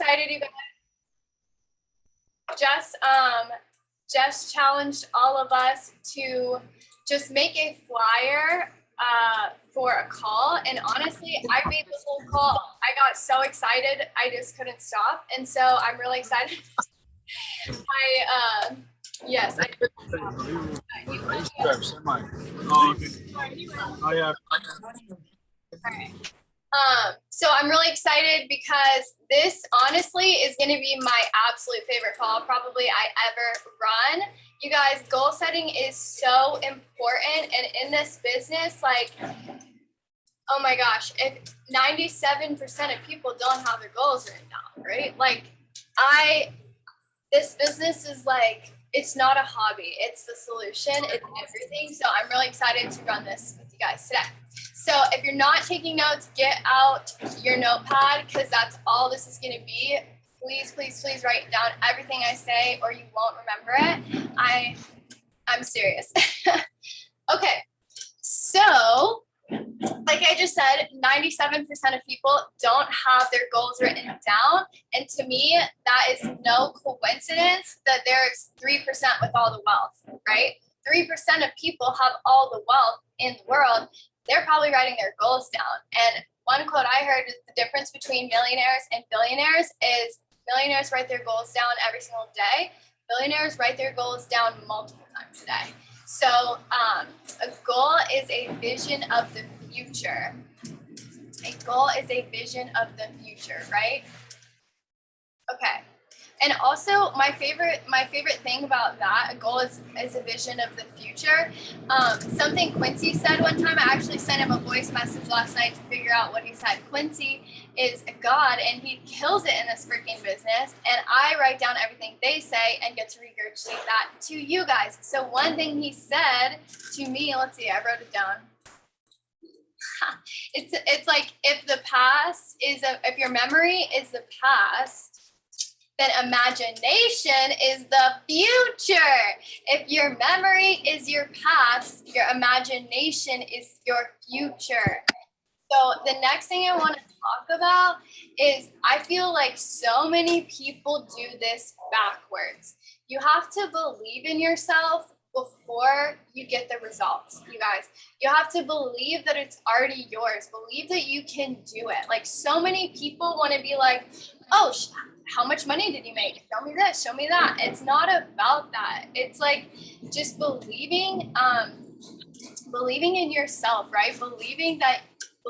excited, you guys. Just challenged all of us to just make a flyer for a call. And honestly, I made the whole call. I got so excited, I just couldn't stop. And so I'm really excited. Yes, I used to drive semi. So I'm really excited because this honestly is going to be my absolute favorite call probably I ever run. You guys, goal setting is so important. And in this business, like, oh my gosh, if 97% of people don't have their goals written down, right? Like this business is like, it's not a hobby, it's the solution, it's everything. So I'm really excited to run this with you guys today. So if you're not taking notes, get out your notepad because that's all this is going to be. Please, please, please write down everything I say or you won't remember it. I'm serious. Okay, so like I just said, 97% of people don't have their goals written down. And to me, that is no coincidence that there's 3% with all the wealth, right? 3% of people have all the wealth in the world. They're probably writing their goals down. And one quote I heard is the difference between millionaires and billionaires is millionaires write their goals down every single day. Billionaires write their goals down multiple times a day. So a goal is a vision of the future. A goal is a vision of the future, right? Okay. And also my favorite thing about that, a goal is a vision of the future. Something Quincy said one time, I actually sent him a voice message last night to figure out what he said. Quincy is a god and he kills it in this freaking business. And I write down everything they say and get to regurgitate that to you guys. So one thing he said to me, let's see, I wrote it down. It's like if your memory is the past, then imagination is the future. If your memory is your past, your imagination is your future. So the next thing I want to talk about is I feel like so many people do this backwards. You have to believe in yourself before you get the results, you guys. You have to believe that it's already yours. Believe that you can do it. Like so many people want to be like, oh, how much money did you make? Show me this, show me that. It's not about that. It's like just believing in yourself, right? Believing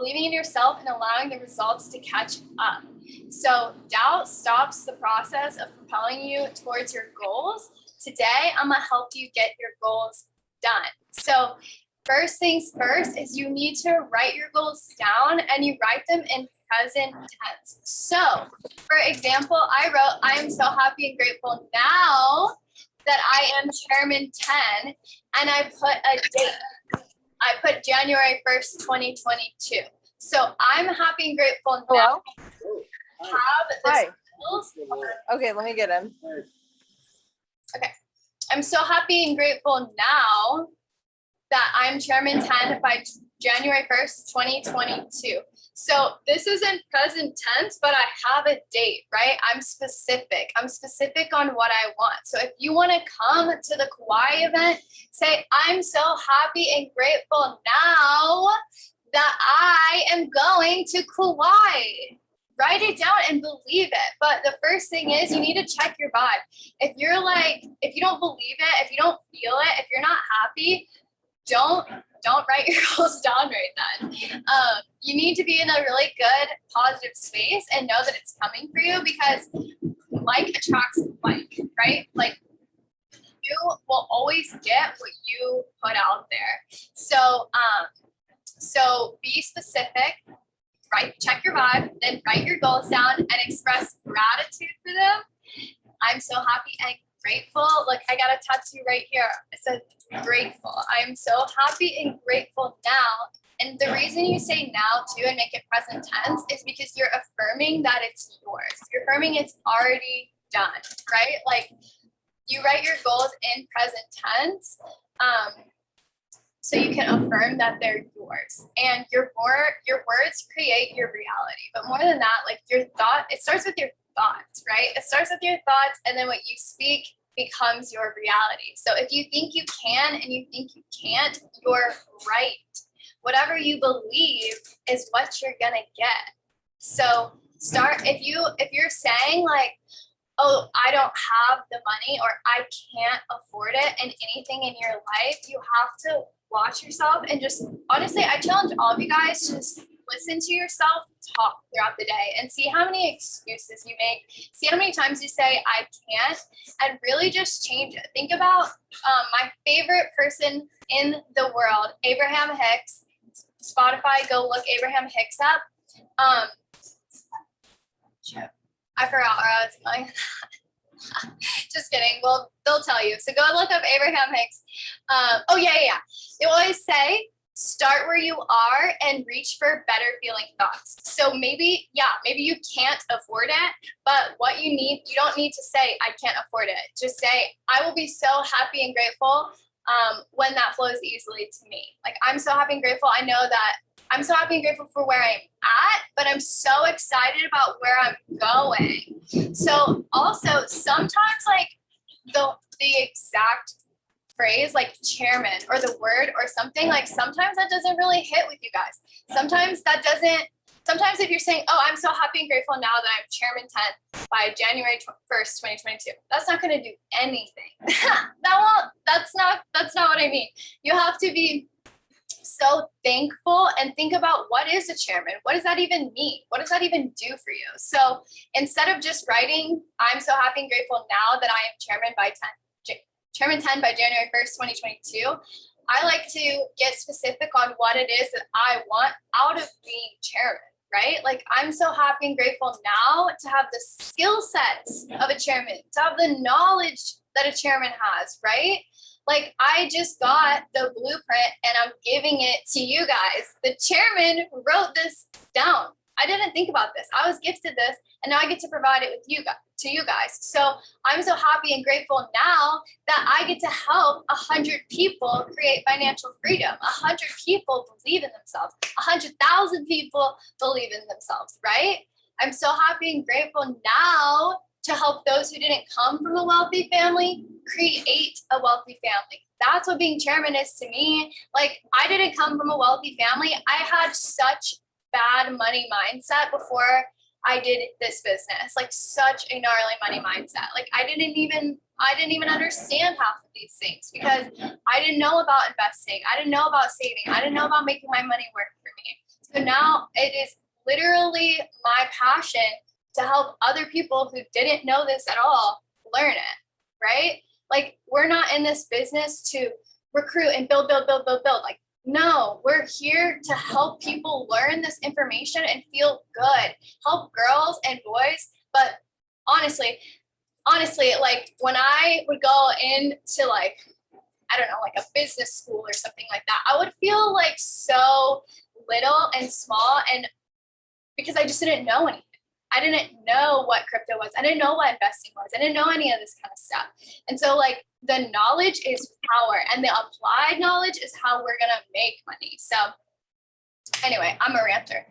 in yourself and allowing the results to catch up. So doubt stops the process of propelling you towards your goals. Today, I'm gonna help you get your goals done. So first things first is you need to write your goals down and you write them in present tense. So for example, I wrote, I am so happy and grateful now that I am Chairman 10, and I put a date. I put January 1st, 2022. So I'm happy and grateful now. Hi. Okay, let me get him. Okay. I'm so happy and grateful now that I'm Chairman 10 by January 1st, 2022. So this is in present tense, but I have a date, right? I'm specific on what I want. So if you want to come to the Kauai event, say, I'm so happy and grateful now that I am going to Kauai. Write it down and believe it. But the first thing is you need to check your vibe. If you don't believe it, if you don't feel it, if you're not happy, don't write your goals down right then. You need to be in a really good, positive space and know that it's coming for you because like attracts like, right? Like you will always get what you put out there. So be specific, check your vibe, then write your goals down and express gratitude for them. I'm so happy and grateful. Look, I got a tattoo right here. It says grateful. I'm so happy and grateful now. And the reason you say now too and make it present tense is because you're affirming that it's yours. You're affirming it's already done, right? Like you write your goals in present tense. So you can affirm that they're yours, and your words create your reality. But more than that, like your thought, it starts with your thoughts, right? It starts with your thoughts, and then what you speak becomes your reality. So if you think you can and you think you can't, you're right. Whatever you believe is what you're gonna get. So start, if you're saying like, oh, I don't have the money or I can't afford it in anything in your life, you have to watch yourself and just, honestly, I challenge all of you guys to just listen to yourself talk throughout the day and see how many excuses you make, see how many times you say I can't, and really just change it. Think about my favorite person in the world, Abraham Hicks. Spotify, go look Abraham Hicks up. I forgot where I was going. Just kidding. Well, they'll tell you. So go look up Abraham Hicks. They always say, start where you are and reach for better feeling thoughts. So maybe you can't afford it, but you don't need to say, I can't afford it. Just say, I will be so happy and grateful when that flows easily to me. Like, I'm so happy and grateful. I know that I'm so happy and grateful for where I'm at, but I'm so excited about where I'm going. So also sometimes like the exact phrase like chairman or the word or something, like sometimes that doesn't really hit with you guys. Sometimes if you're saying, oh, I'm so happy and grateful now that I'm chairman 10 by January 1st, 2022, that's not going to do anything. That's not what I mean. You have to be so thankful and think about, what is a chairman? What does that even mean? What does that even do for you? So instead of just writing, I'm so happy and grateful now that I am chairman 10 by January 1st, 2022, I like to get specific on what it is that I want out of being chairman, right? Like, I'm so happy and grateful now to have the skill sets of a chairman, to have the knowledge that a chairman has, right? Like, I just got the blueprint and I'm giving it to you guys. The chairman wrote this down. I didn't think about this. I was gifted this, and now I get to provide it to you guys. So I'm so happy and grateful now that I get to help 100 people create financial freedom. 100 people believe in themselves. 100,000 people believe in themselves, right? I'm so happy and grateful now to help those who didn't come from a wealthy family create a wealthy family. That's what being chairman is to me. Like, I didn't come from a wealthy family. I had such bad money mindset before I did this business, like such a gnarly money mindset. Like, I didn't even understand half of these things because I didn't know about investing. I didn't know about saving. I didn't know about making my money work for me. So now it is literally my passion to help other people who didn't know this at all learn it, right? Like, we're not in this business to recruit and build. Like, no, we're here to help people learn this information and feel good, help girls and boys. But honestly, like, when I would go into like, I don't know, like a business school or something like that, I would feel like so little and small, and because I just didn't know anything. I didn't know what crypto was. I didn't know what investing was. I didn't know any of this kind of stuff. And so like, the knowledge is power, and the applied knowledge is how we're going to make money. So anyway, I'm a ranter.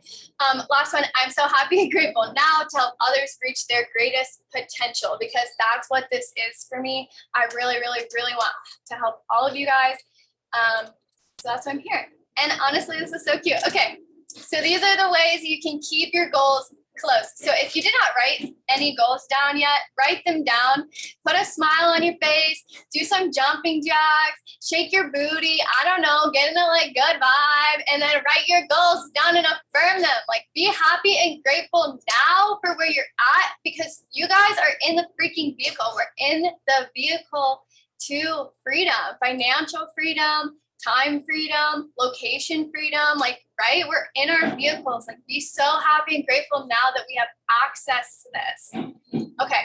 Last one, I'm so happy and grateful now to help others reach their greatest potential, because that's what this is for me. I really, really, really want to help all of you guys. So that's why I'm here. And honestly, this is so cute. Okay, so these are the ways you can keep your goals close. So if you did not write any goals down yet, write them down, put a smile on your face, do some jumping jacks, shake your booty, I don't know, get in a like good vibe, and then write your goals down and affirm them. Like, be happy and grateful now for where you're at, because you guys are in the freaking vehicle. We're in the vehicle to freedom, financial freedom, time freedom, location freedom, like, right? We're in our vehicles. Like, be so happy and grateful now that we have access to this. Okay,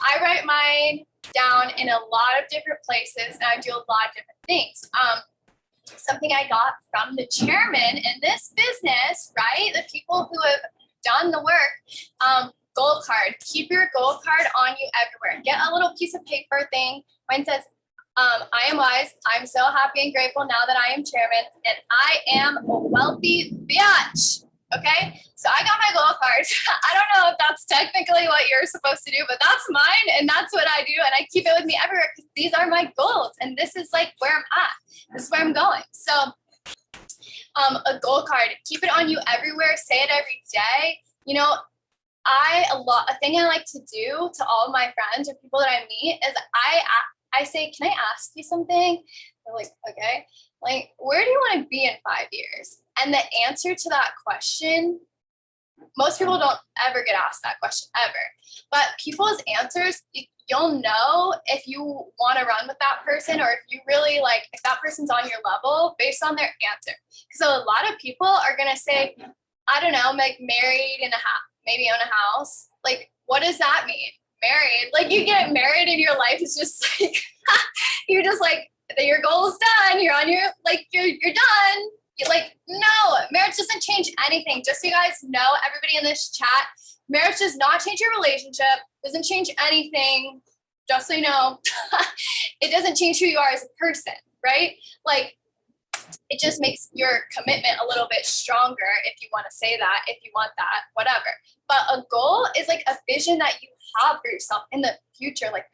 I write mine down in a lot of different places, and I do a lot of different things. Something I got from the chairman in this business, right? The people who have done the work, goal card. Keep your goal card on you everywhere. Get a little piece of paper thing. Mine says, I am wise. I'm so happy and grateful now that I am chairman, and I am a wealthy bitch. Okay, so I got my goal cards. I don't know if that's technically what you're supposed to do, but that's mine and that's what I do. And I keep it with me everywhere because these are my goals and this is like where I'm at. This is where I'm going. So a goal card, keep it on you everywhere, say it every day. You know, a thing I like to do to all of my friends or people that I meet is I say, can I ask you something? They're like, okay. Like, where do you want to be in 5 years? And the answer to that question, most people don't ever get asked that question ever. But people's answers, you'll know if you want to run with that person or if you really like, if that person's on your level based on their answer. So a lot of people are going to say, I don't know, like married in a house, maybe own a house. Like, what does that mean? Married? Like you get married and your life is just like, you're just like, your goal is done. You're on your, like, you're done. You're like, no, marriage doesn't change anything. Just so you guys know, everybody in this chat, marriage does not change your relationship, doesn't change anything. Just so you know, it doesn't change who you are as a person, right? Like, it just makes your commitment a little bit stronger if you want to say that, if you want that, whatever. But a goal is like a vision that you have for yourself in the future. Like,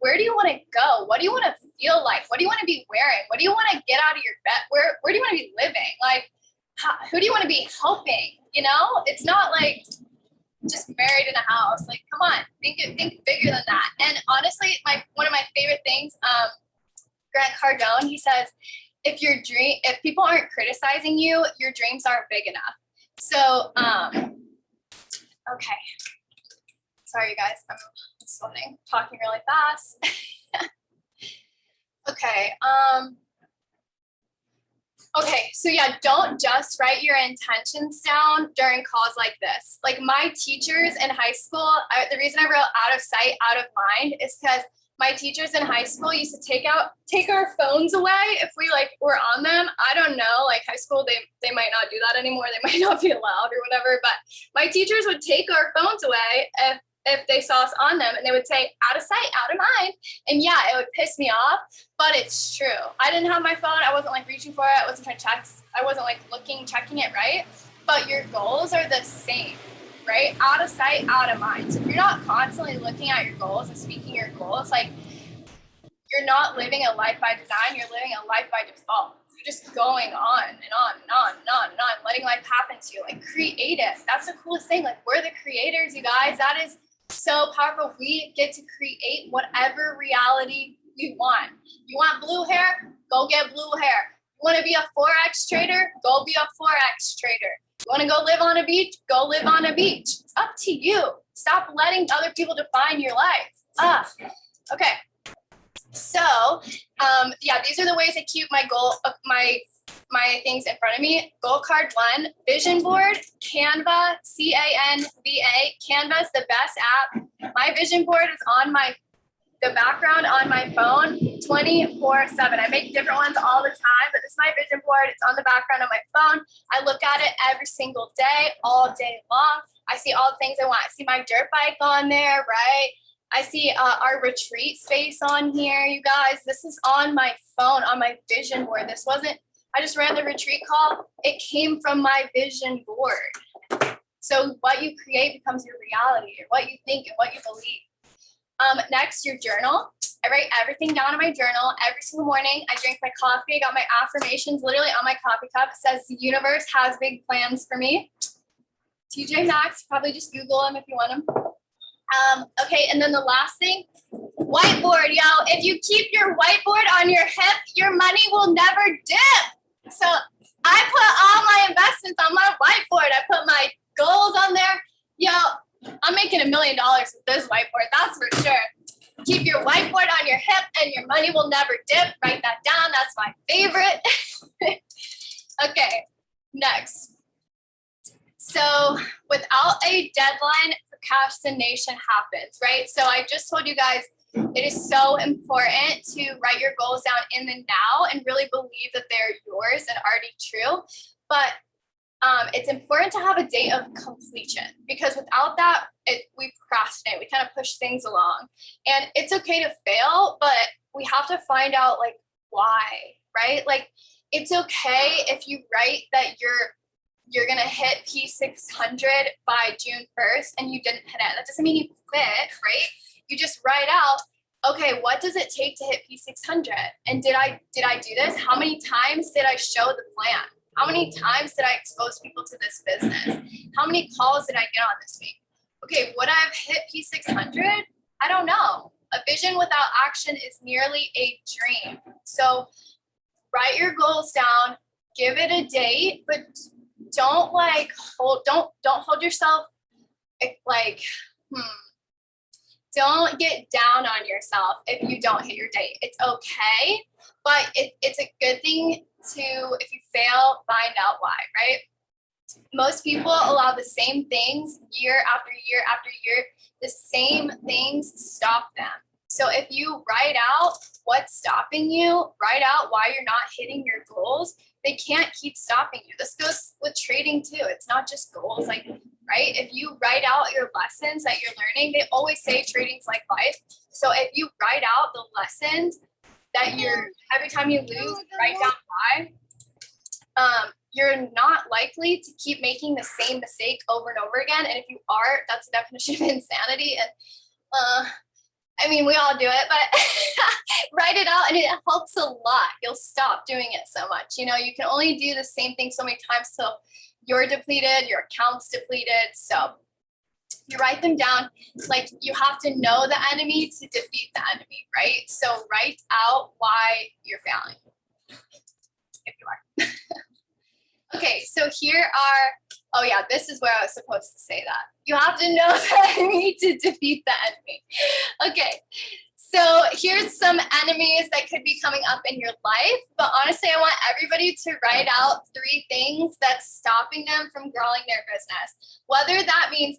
where do you want to go? What do you want to feel like? What do you want to be wearing? What do you want to get out of your bed? Where do you want to be living? Like, who do you want to be helping? You know, it's not like just married in a house. Like, come on, think bigger than that. And honestly, one of my favorite things, Grant Cardone, he says, if people aren't criticizing you, your dreams aren't big enough. So, okay. Sorry, you guys, I'm sweating, talking really fast. Okay. Okay, so yeah, don't just write your intentions down during calls like this. Like my teachers in high school, the reason I wrote out of sight, out of mind is because my teachers in high school used to take our phones away if we like were on them. I don't know, like high school, they might not do that anymore. They might not be allowed or whatever, but my teachers would take our phones away if they saw us on them and they would say out of sight, out of mind. And yeah, it would piss me off, but it's true. I didn't have my phone. I wasn't like reaching for it. I wasn't trying to check. I wasn't like checking it, right? But your goals are the same, right? Out of sight, out of mind. So if you're not constantly looking at your goals and speaking your goals, like you're not living a life by design, you're living a life by default. You're just going on and on and on and on and on, letting life happen to you. Like creative. That's the coolest thing. Like we're the creators, you guys. That is so powerful. We get to create whatever reality we want. You want blue hair? Go get blue hair. You want to be a Forex trader? Go be a Forex trader. You want to go live on a beach? Go live on a beach. It's up to you. Stop letting other people define your life. Okay. So, yeah, these are the ways I keep my goal, my things in front of me. Goal card 1, vision board, Canva, C-A-N-V-A. Canva is the best app. My vision board is on the background on my phone 24/7. I make different ones all the time, but this is my vision board. It's on the background of my phone. I look at it every single day, all day long. I see all the things I want. I see my dirt bike on there, right? I see our retreat space on here, you guys. This is on my phone, on my vision board. I just ran the retreat call. It came from my vision board. So what you create becomes your reality, or what you think and what you believe. Next, your journal. I write everything down in my journal every single morning. I drink my coffee. I got my affirmations literally on my coffee cup. It says the universe has big plans for me. TJ Maxx, probably just Google them if you want them. Okay, and then the last thing, whiteboard, yo. If you keep your whiteboard on your hip, your money will never dip. So I put all my investments on my whiteboard. I put my goals on there. Yo, I'm making $1 million with this whiteboard, that's for sure. Keep your whiteboard on your hip and your money will never dip. Write that down, that's my favorite. Okay, next. So without a deadline, procrastination happens, right? So I just told you guys, it is so important to write your goals down in the now and really believe that they're yours and already true. But it's important to have a date of completion, because without that, we procrastinate. We kind of push things along, and it's okay to fail, but we have to find out like why, right? Like it's okay if you write that you're gonna hit P600 by June 1st and you didn't hit it. That doesn't mean you quit, right? You just write out, okay, what does it take to hit P600? And did I do this? How many times did I show the plan? How many times did I expose people to this business? How many calls did I get on this week? Okay, would I have hit P600? I don't know. A vision without action is merely a dream. So write your goals down, give it a date, but don't hold yourself like, don't get down on yourself if you don't hit your date. It's okay, but it's a good thing to, if you fail, find out why, right? Most people allow the same things year after year after year. The same things stop them. So if you write out what's stopping you, write out why you're not hitting your goals, they can't keep stopping you. This goes with trading too. It's not just goals, like, right? If you write out your lessons that you're learning, they always say trading's like life. So if you write out the lessons that every time you lose, write down why, you're not likely to keep making the same mistake over and over again. And if you are, that's the definition of insanity. And I mean, we all do it, but write it out and it helps a lot. You'll stop doing it so much. You know, you can only do the same thing so many times till you're depleted, your account's depleted. So you write them down, like you have to know the enemy to defeat the enemy, right? So write out why you're failing, if you are. Okay, so here are, oh yeah, this is where I was supposed to say that. You have to know the enemy to defeat the enemy. Okay, so here's some enemies that could be coming up in your life, but honestly, I want everybody to write out 3 things that's stopping them from growing their business. Whether that means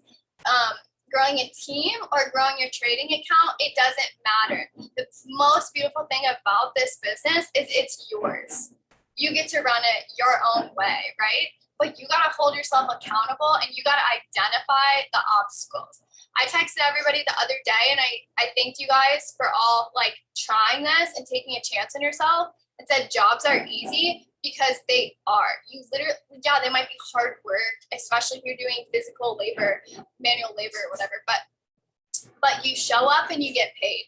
growing a team or growing your trading account, it doesn't matter. The most beautiful thing about this business is it's yours. You get to run it your own way, right? But you got to hold yourself accountable and you got to identify the obstacles. I texted everybody the other day and I thanked you guys for all like trying this and taking a chance on yourself and said jobs are easy because they are. You literally, yeah, they might be hard work, especially if you're doing physical labor, manual labor or whatever, but you show up and you get paid.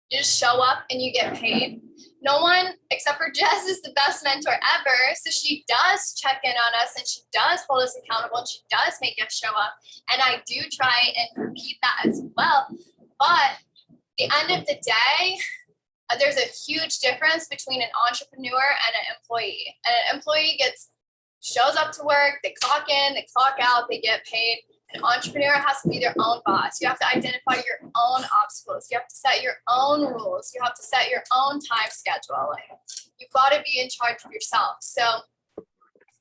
You just show up and you get paid. No one except for Jess is the best mentor ever. So she does check in on us and she does hold us accountable and she does make us show up. And I do try and repeat that as well. But at the end of the day, there's a huge difference between an entrepreneur and an employee. And an employee shows up to work, they clock in, they clock out, they get paid. An entrepreneur has to be their own boss. You have to identify your own obstacles. You have to set your own rules. You have to set your own time schedule. Like, you've got to be in charge of yourself. So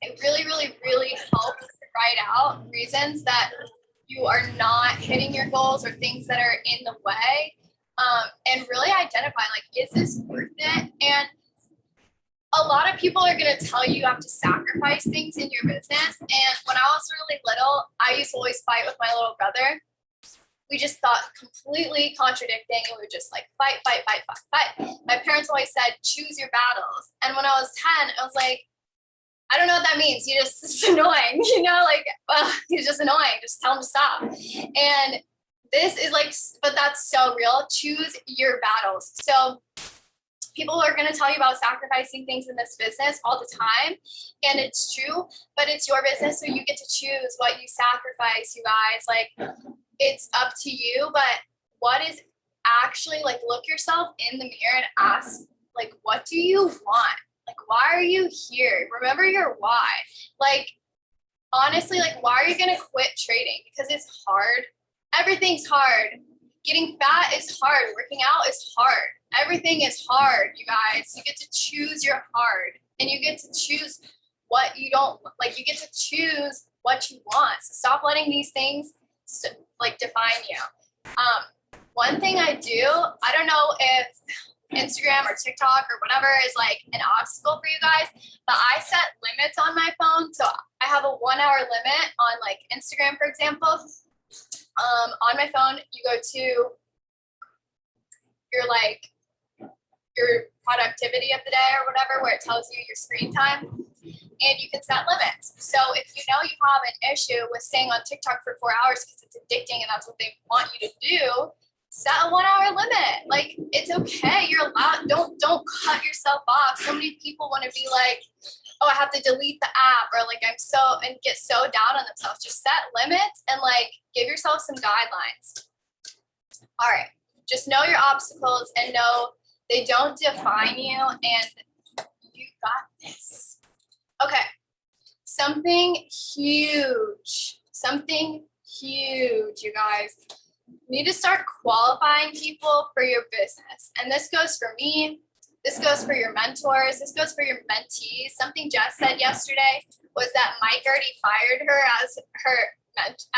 it really, really, really helps to write out reasons that you are not hitting your goals or things that are in the way, and really identify, like, is this worth it? And a lot of people are going to tell you have to sacrifice things in your business. And when I was really little, I used to always fight with my little brother. We just thought completely contradicting. We would just like fight. My parents always said, choose your battles. And when I was 10, I was like, I don't know what that means. It's annoying, you know, like, he's just annoying. Just tell him to stop. And this is like, but that's so real. Choose your battles. So people are going to tell you about sacrificing things in this business all the time. And it's true, but it's your business. So you get to choose what you sacrifice, you guys. Like, it's up to you. But what is actually, like, look yourself in the mirror and ask, like, what do you want? Like, why are you here? Remember your why. Like, honestly, like, why are you going to quit trading? Because it's hard. Everything's hard. Getting fat is hard. Working out is hard. Everything is hard, you guys. You get to choose your hard, and you get to choose what you don't like. You get to choose what you want. So stop letting these things like define you. One thing I do, I don't know if Instagram or TikTok or whatever is like an obstacle for you guys, but I set limits on my phone. So I have a 1 hour limit on like Instagram, for example. On my phone, you go to your productivity of the day or whatever, where it tells you your screen time, and you can set limits. So if you know you have an issue with staying on TikTok for 4 hours because it's addicting and that's what they want you to do, set a 1 hour limit. Like, it's okay. You're allowed. Don't cut yourself off. So many people want to be like, oh, I have to delete the app, or like and get so down on themselves. Just set limits and like give yourself some guidelines. All right. Just know your obstacles and know they don't define you, and you got this. Okay. Something huge, you guys. You need to start qualifying people for your business. And this goes for me. This goes for your mentors. This goes for your mentees. Something Jess said yesterday was that Mike already fired her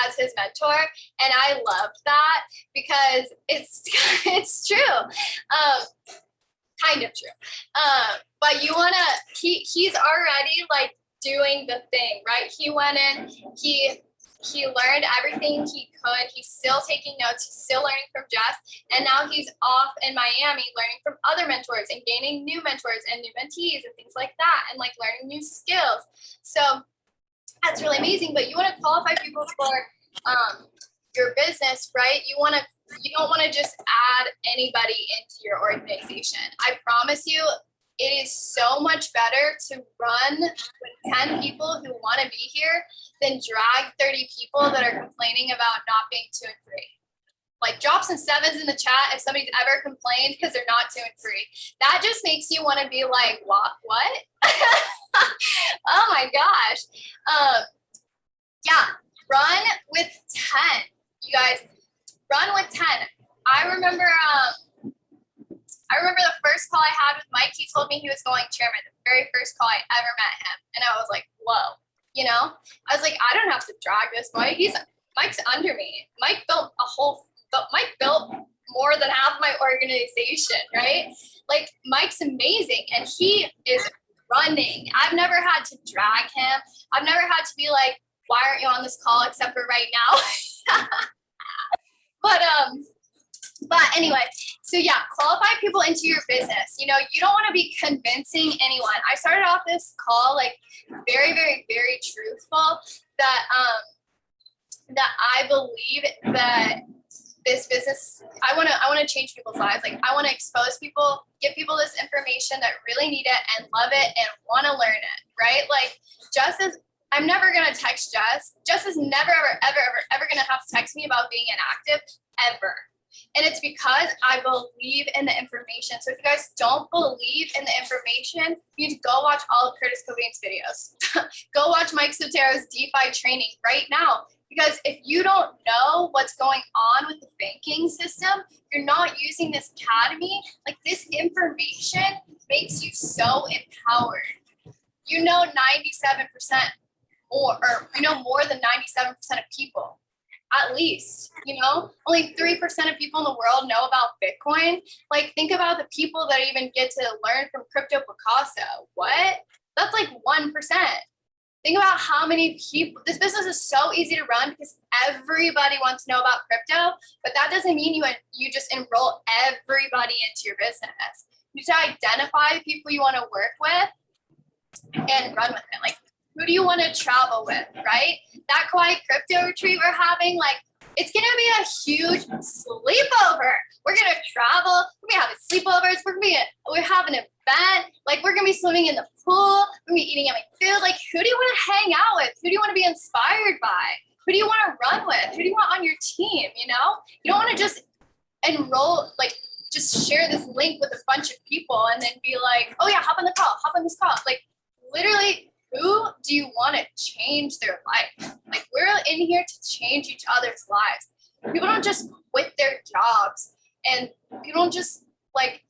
as his mentor, and I loved that because it's true, kind of true. But you wanna he's already like doing the thing, right? He went in, he learned everything he could. He's still taking notes. He's still learning from Jess. And now he's off in Miami learning from other mentors and gaining new mentors and new mentees and things like that, and like learning new skills. So that's really amazing. But you want to qualify people for your business, right? You don't want to just add anybody into your organization. I promise you, it is so much better to run with 10 people who want to be here than drag 30 people that are complaining about not being 2 and 3. Like, drop some 7s in the chat if somebody's ever complained because they're not 2 and 3. That just makes you want to be like, what? Oh my gosh. Yeah, run with 10. You guys, run with 10. I remember the first call I had with Mike. He told me he was going chairman, the very first call I ever met him. And I was like, whoa, I was like, I don't have to drag this boy. Mike's under me. Mike built more than half my organization, right? Like, Mike's amazing and he is running. I've never had to drag him. I've never had to be like, why aren't you on this call except for right now? But anyway, so yeah, qualify people into your business. You don't want to be convincing anyone. I started off this call like very, very, very truthful that I believe that this business, I want to change people's lives. Like, I want to expose people, give people this information that really need it and love it and want to learn it, right? Like, I'm never going to text Jess. Jess is never, ever going to have to text me about being inactive, ever. And it's because I believe in the information. So if you guys don't believe in the information, you need to go watch all of Curtis Cobain's videos. Go watch Mike Sotero's DeFi training right now. Because if you don't know what's going on with the banking system, you're not using this academy. Like, this information makes you so empowered. 97% or more than 97% of people. At least, only 3% of people in the world know about Bitcoin. Like, think about the people that even get to learn from Crypto Picasso. What? That's like 1%. Think about how many people, this business is so easy to run because everybody wants to know about crypto, but that doesn't mean you just enroll everybody into your business. You need to identify the people you want to work with and run with it. Like, who do you want to travel with, right? That quiet crypto retreat we're having, like, it's going to be a huge sleepover. We're going to travel. We're going to have sleepovers. We're having an event. Like, we're going to be swimming in the pool. We're going to be eating yummy food. Like, who do you want to hang out with? Who do you want to be inspired by? Who do you want to run with? Who do you want on your team, You don't want to just enroll, like, just share this link with a bunch of people and then be like, oh yeah, hop on this call. Like, literally, who do you want to change their life? Like, we're in here to change each other's lives. People don't just quit their jobs, and people don't just like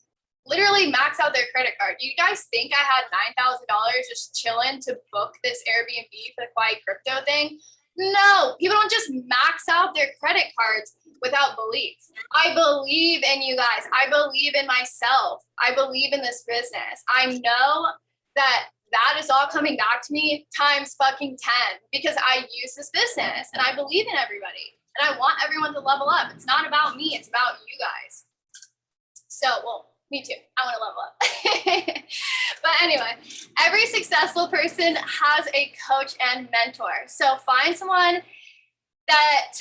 literally max out their credit card. Do you guys think I had $9,000 just chilling to book this Airbnb for the quiet crypto thing? No, people don't just max out their credit cards without belief. I believe in you guys. I believe in myself. I believe in this business. I know that is all coming back to me times fucking 10 because I use this business and I believe in everybody and I want everyone to level up. It's not about me. It's about you guys. So, well, Me too. I want to level up. But anyway, every successful person has a coach and mentor. So find someone that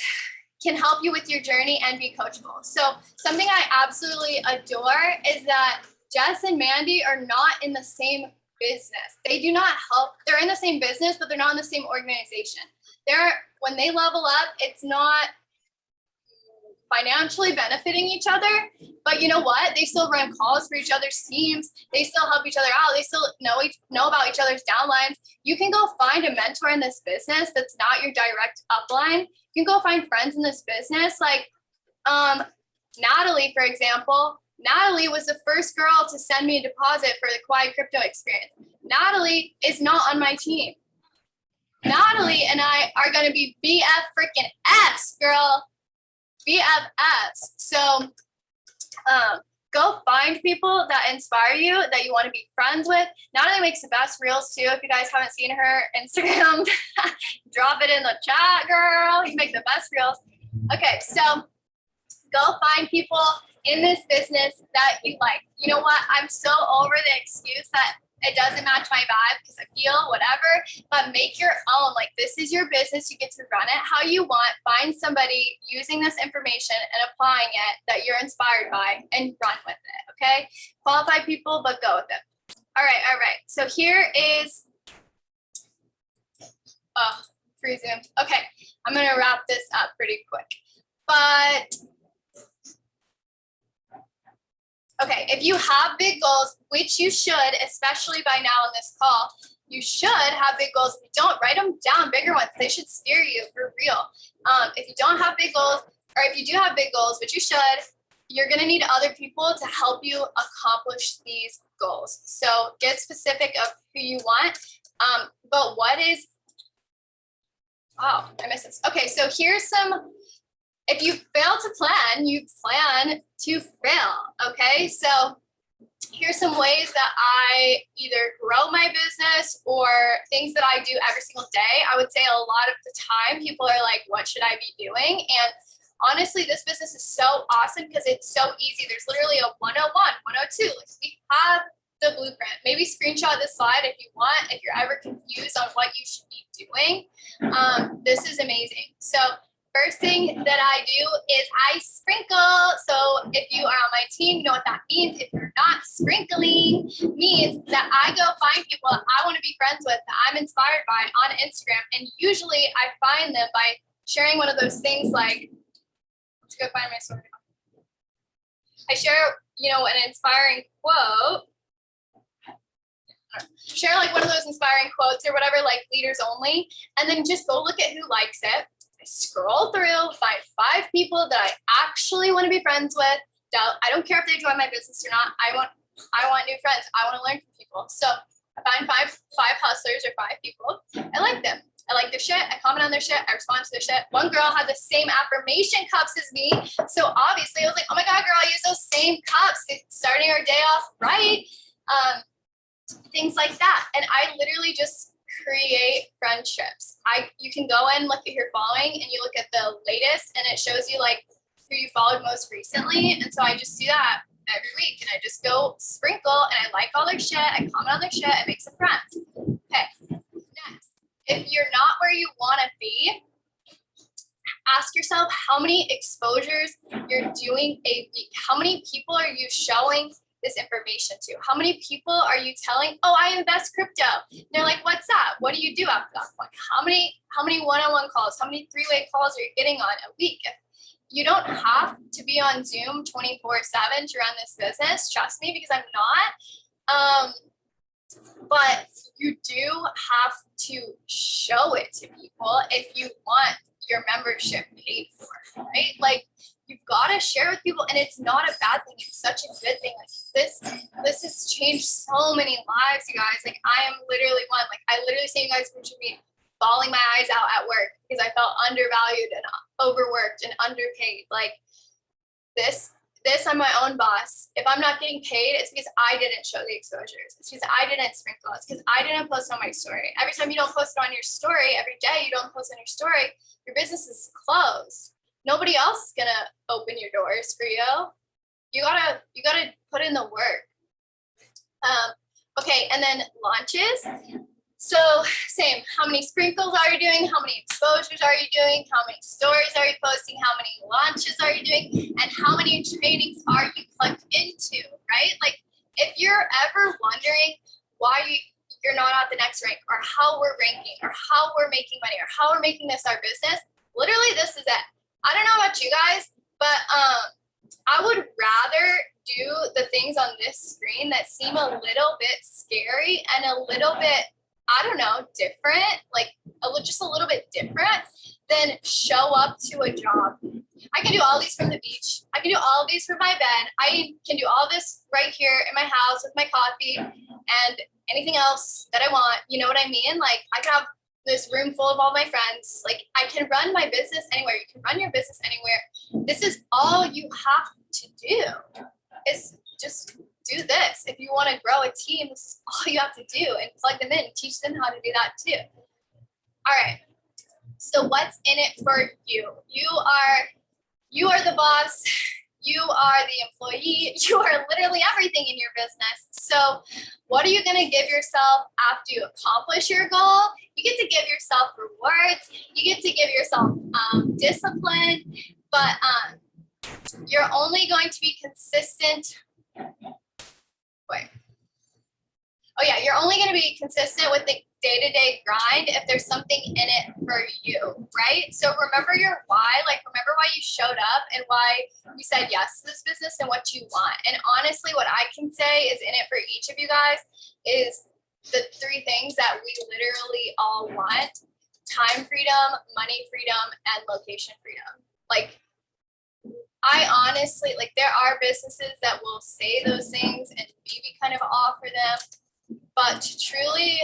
can help you with your journey and be coachable. So something I absolutely adore is that Jess and Mandy are not in the same business. They do not help. They're in the same business, but they're not in the same organization. When they level up, it's not financially benefiting each other, but you know what? They still run calls for each other's teams. They still help each other out. They still know about each other's downlines. You can go find a mentor in this business that's not your direct upline. You can go find friends in this business. Like Natalie, for example. Natalie was the first girl to send me a deposit for the Kauai crypto experience. Natalie is not on my team. Natalie and I are going to be BF freaking Fs, girl. BFFs. So go find people that inspire you, that you want to be friends with. Natalie makes the best reels too. If you guys haven't seen her Instagram, drop it in the chat, girl. You make the best reels. Okay, so go find people in this business that you like. You know what? I'm so over the excuse that it doesn't match my vibe because I feel whatever, but make your own. Like, this is your business. You get to run it how you want. Find somebody using this information and applying it that you're inspired by and run with it. Okay. Qualify people, but go with it. All right. So here is, free Zoom. Okay. I'm going to wrap this up pretty quick, but okay, if you have big goals, which you should, especially by now on this call, you should have big goals. If you don't, write them down, bigger ones. They should steer you for real. If you don't have big goals, or if you do have big goals, which you should, you're going to need other people to help you accomplish these goals. So get specific of who you want. But what is, I missed this. Okay, so here's some. If you fail to plan, you plan to fail, okay? So here's some ways that I either grow my business or things that I do every single day. I would say a lot of the time people are like, what should I be doing? And honestly, this business is so awesome because it's so easy. There's literally a 101, 102. Like, we have the blueprint. Maybe screenshot this slide if you want, if you're ever confused on what you should be doing. This is amazing. So first thing that I do is I sprinkle. So if you are on my team, you know what that means. If you're not, sprinkling means that I go find people that I want to be friends with, that I'm inspired by on Instagram. And usually I find them by sharing one of those things like, let's go find my story. I share, an inspiring quote. Share like one of those inspiring quotes or whatever, like leaders only. And then just go look at who likes it. I scroll through, find 5 people that I actually want to be friends with. I don't care if they join my business or not. I want new friends. I want to learn from people. So I find five hustlers or 5 people. I like them. I like their shit. I comment on their shit. I respond to their shit. One girl had the same affirmation cups as me. So obviously I was like, oh my God, girl, I use those same cups. It's starting our day off right. Things like that. And I literally just create friendships. You can go in, look at your following, and you look at the latest, and it shows you like who you followed most recently. And so I just do that every week, and I just go sprinkle, and I like all their shit, I comment on their shit, I make some friends. Okay, next, if you're not where you want to be, ask yourself how many exposures you're doing a week. How many people are you showing this information to? How many people are you telling, oh, I invest crypto? They're like, what's that? What do you do after that point? How many one-on-one calls, how many 3-way calls are you getting on a week? You don't have to be on Zoom 24/7 to run this business. Trust me, because I'm not. But you do have to show it to people if you want your membership paid for, right? Like, you've got to share with people, and it's not a bad thing. It's such a good thing. Like, this has changed so many lives, you guys. Like, I am literally one. Like, I literally see you guys picture me bawling my eyes out at work because I felt undervalued and overworked and underpaid. Like, this I'm my own boss. If I'm not getting paid, it's because I didn't show the exposures. It's because I didn't sprinkle. It's because I didn't post on my story. Every time you don't post it on your story, every day you don't post on your story, your business is closed. Nobody else is going to open your doors for you. You gotta put in the work. Okay, and then launches. So same, how many sprinkles are you doing? How many exposures are you doing? How many stories are you posting? How many launches are you doing? And how many trainings are you plugged into, right? Like if you're ever wondering why you're not at the next rank, or how we're ranking, or how we're making money, or how we're making this our business, literally this is it. I don't know about you guys, but I would rather do the things on this screen that seem a little bit scary and a little bit, I don't know, different, like just a little bit different than show up to a job. I can do all these from the beach. I can do all of these from my bed. I can do all this right here in my house with my coffee and anything else that I want. You know what I mean? Like I can have this room full of all my friends. Like I can run my business anywhere. You can run your business anywhere. This is all you have to do, is just do this. If you want to grow a team, this is all you have to do, and plug them in, teach them how to do that too. All right. So what's in it for you? You are the boss. You are the employee. You are literally everything in your business. So what are you going to give yourself after you accomplish your goal? You get to give yourself rewards. You get to give yourself discipline, but you're only going to be consistent. Wait. Oh yeah, you're only going to be consistent with the day-to-day grind if there's something in it for you, right? So remember your why, like remember why you showed up and why you said yes to this business and what you want. And honestly, what I can say is in it for each of you guys is the 3 things that we literally all want: time freedom, money freedom, and location freedom. Like I honestly, like there are businesses that will say those things and maybe kind of offer them, but to truly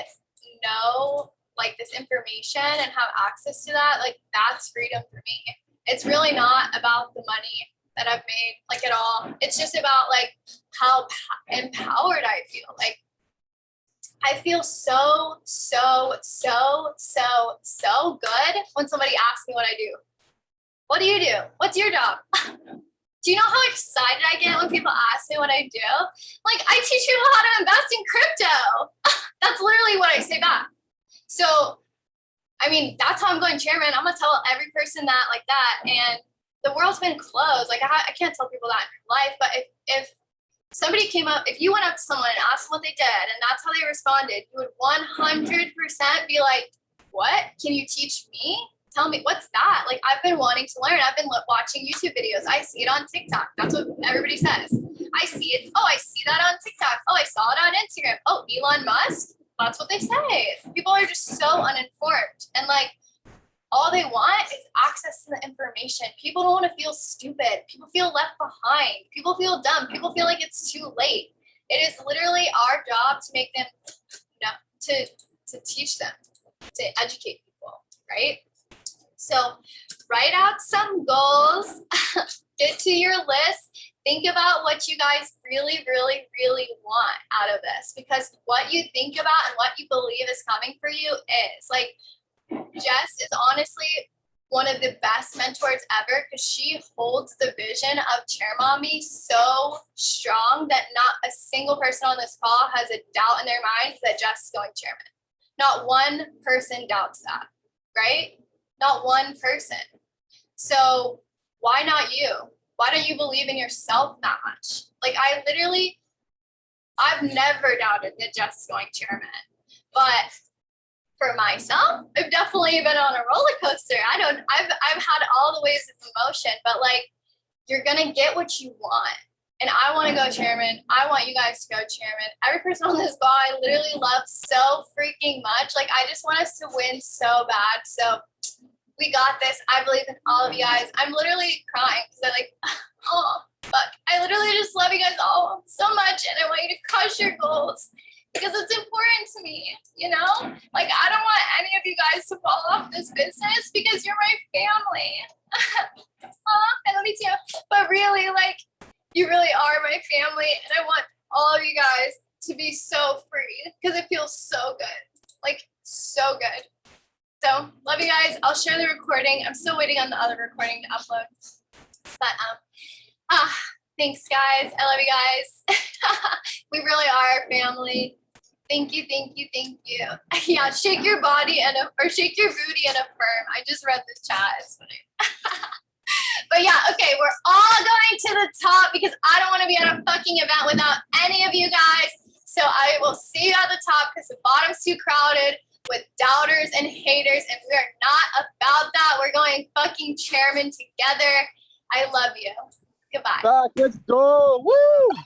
know like this information and have access to that, like that's freedom for me. It's really not about the money that I've made, like at all. It's just about like how empowered I feel. Like I feel so good when somebody asks me what I do. What do you do? What's your job? Do you know how excited I get when people ask me what I do? Like, I teach people how to invest in crypto. That's literally what I say back. So, I mean, that's how I'm going chairman. I'm gonna tell every person that like that. And the world's been closed. Like, I can't tell people that in life. But if somebody came up, if you went up to someone and asked them what they did, and that's how they responded, you would 100% be like, what? Can you teach me? Tell me, what's that? Like, I've been wanting to learn. I've been watching YouTube videos. I see it on TikTok. That's what everybody says. I see it. Oh, I see that on TikTok. Oh, I saw it on Instagram. Oh, Elon Musk. That's what they say. People are just so uninformed. And like, all they want is access to the information. People don't want to feel stupid. People feel left behind. People feel dumb. People feel like it's too late. It is literally our job to make them, to teach them, to educate people, right? So write out some goals, get to your list, think about what you guys really want out of this, because what you think about and what you believe is coming for you is like, Jess is honestly one of the best mentors ever because she holds the vision of Chair Mommy so strong that not a single person on this call has a doubt in their mind that Jess is going chairman. Not one person doubts that, right? Not one person. So why not you? Why don't you believe in yourself that much? Like I've never doubted that Jess is going chairman, but for myself, I've definitely been on a roller coaster. I've had all the waves of emotion, but like you're gonna get what you want. And I want to go chairman. I want you guys to go chairman. Every person on this call I literally love so freaking much. Like I just want us to win so bad. So we got this. I believe in all of you guys. I'm literally crying because I'm like, oh, fuck. I literally just love you guys all so much. And I want you to crush your goals because it's important to me, you know? Like, I don't want any of you guys to fall off this business because you're my family. I love you too. But really, like, you really are my family. And I want all of you guys to be so free because it feels so good. Like, so good. So love you guys. I'll share the recording. I'm still waiting on the other recording to upload. But Thanks, guys. I love you guys. We really are family. Thank you, thank you, thank you. Yeah, shake your body or shake your booty and affirm. I just read this chat. It's funny. But yeah, okay, we're all going to the top because I don't want to be at a fucking event without any of you guys. So I will see you at the top because the bottom's too crowded with doubters and haters, and we are not about that. We're going fucking chairman together. I love you. Goodbye. Back, let's go. Woo!